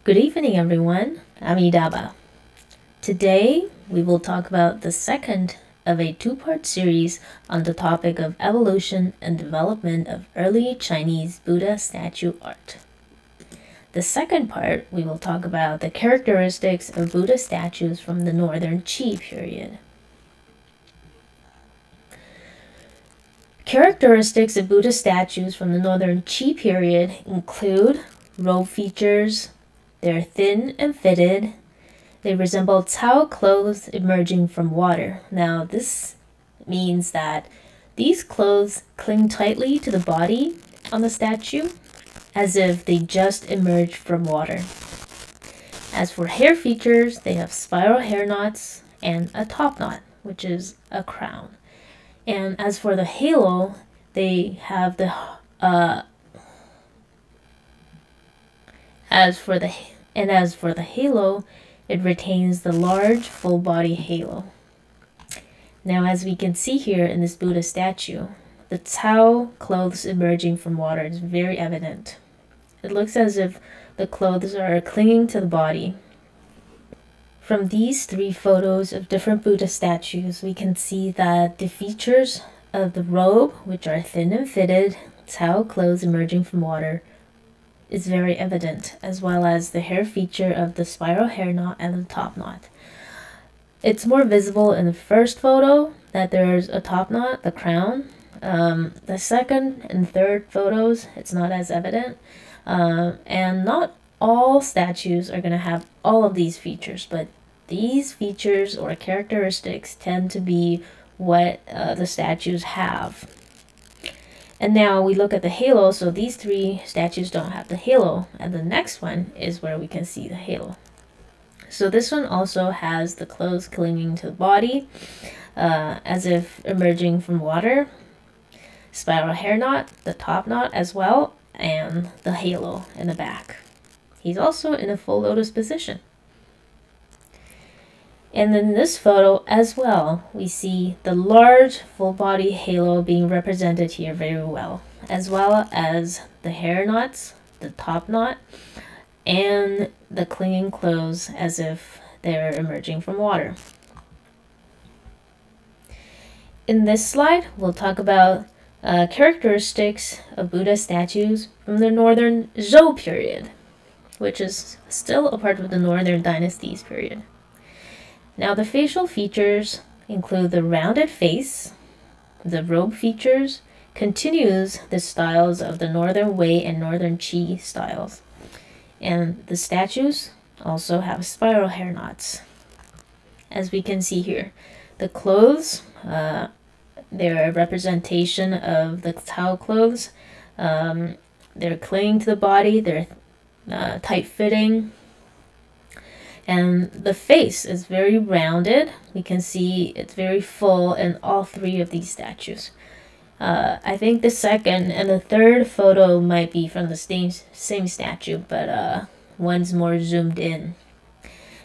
Good evening, everyone. I'm Idaba. Today, we will talk about the second of a two-part series on the topic of evolution and development of early Chinese Buddha statue art. The second part, we will talk about the characteristics of Buddha statues from the Northern Qi period. Characteristics of Buddha statues from the Northern Qi period include robe features. They're thin and fitted. They resemble Cao clothes emerging from water. Now, this means that these clothes cling tightly to the body on the statue, as if they just emerged from water. As for hair features, they have spiral hair knots and a top knot, which is a crown. And as for the halo, they have the As for the halo, it retains the large full body halo. Now, as we can see here in this Buddha statue, the Cao clothes emerging from water is very evident. It looks as if the clothes are clinging to the body. From these three photos of different Buddha statues, we can see that the features of the robe, which are thin and fitted, Cao clothes emerging from water, is very evident, as well as the hair feature of the spiral hair knot and the top knot. It's more visible in the first photo that there's a top knot, the crown. The second and third photos, it's not as evident. And not all statues are going to have all of these features, but these features or characteristics tend to be what the statues have. And now we look at the halo, so these three statues don't have the halo, and the next one is where we can see the halo. So this one also has the clothes clinging to the body, as if emerging from water, spiral hair knot, the top knot as well, and the halo in the back. He's also in a full lotus position. And in this photo as well, we see the large full body halo being represented here very well as the hair knots, the top knot, and the clinging clothes as if they're emerging from water. In this slide, we'll talk about characteristics of Buddha statues from the Northern Zhou period, which is still a part of the Northern Dynasties period. Now, the facial features include the rounded face. The robe features continues the styles of the Northern Wei and Northern Qi styles. And the statues also have spiral hair knots, as we can see here. The clothes, they're a representation of the Cao clothes. They're clinging to the body, they're tight-fitting. And the face is very rounded. We can see it's very full in all three of these statues. I think the second and the third photo might be from the same statue, but one's more zoomed in.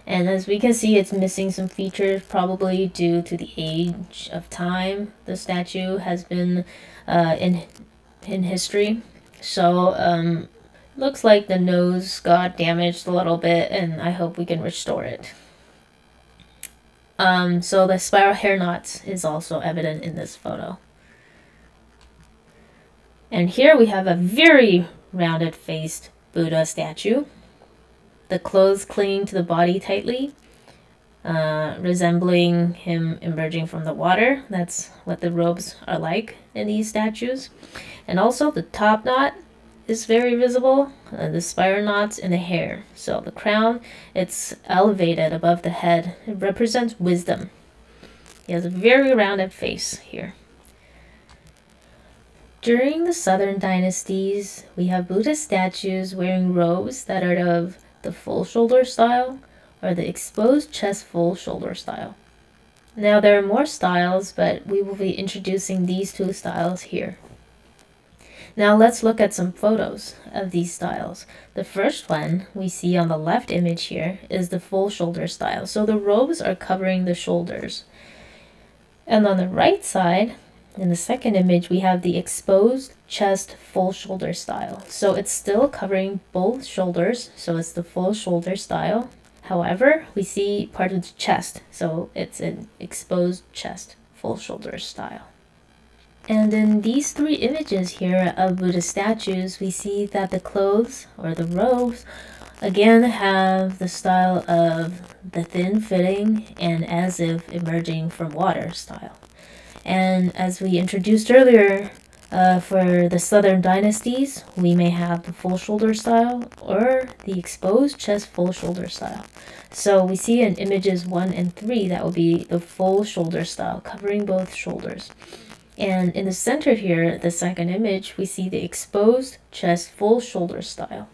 And as we can see, it's missing some features, probably due to the age of time the statue has been in history. So looks like the nose got damaged a little bit, and I hope we can restore it. So the spiral hair knots is also evident in this photo. And here we have a very rounded-faced Buddha statue. The clothes clinging to the body tightly, resembling him emerging from the water. That's what the robes are like in these statues. And also the top knot is very visible, the spiral knots in the hair. So the crown, it's elevated above the head. It represents wisdom. He has a very rounded face here. During the Southern dynasties, we have Buddha statues wearing robes that are of the full shoulder style or the exposed chest full shoulder style. Now there are more styles, but we will be introducing these two styles here. Now let's look at some photos of these styles. The first one we see on the left image here is the full shoulder style. So the robes are covering the shoulders. And on the right side, In the second image, we have the exposed chest full shoulder style. So it's still covering both shoulders, so it's the full shoulder style. However, we see part of the chest, so it's an exposed chest full shoulder style. And in these three images here of Buddha statues, we see that the clothes or the robes again have the style of the thin fitting and as if emerging from water style. And as we introduced earlier, for the southern dynasties, we may have the full shoulder style or the exposed chest full shoulder style. So we see in images 1 and 3 that will be the full shoulder style, covering both shoulders. And in the center here, the second image, we see the exposed chest full shoulder style.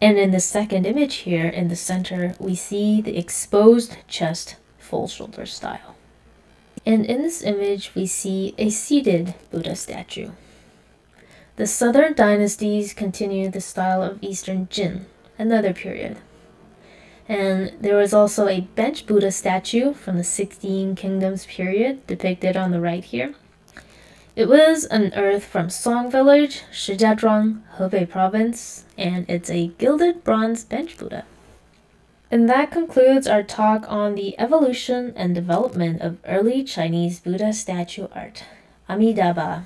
And in the second image here, in the center, we see the exposed chest full shoulder style. And in this image, we see a seated Buddha statue. The southern dynasties continue the style of Eastern Jin, another period. And there was also a bench Buddha statue from the 16 Kingdoms period, depicted on the right here. It was unearthed from Song Village, Shijiazhuang, Hebei Province, and it's a gilded bronze bench Buddha. And that concludes our talk on the evolution and development of early Chinese Buddha statue art. Amidaba.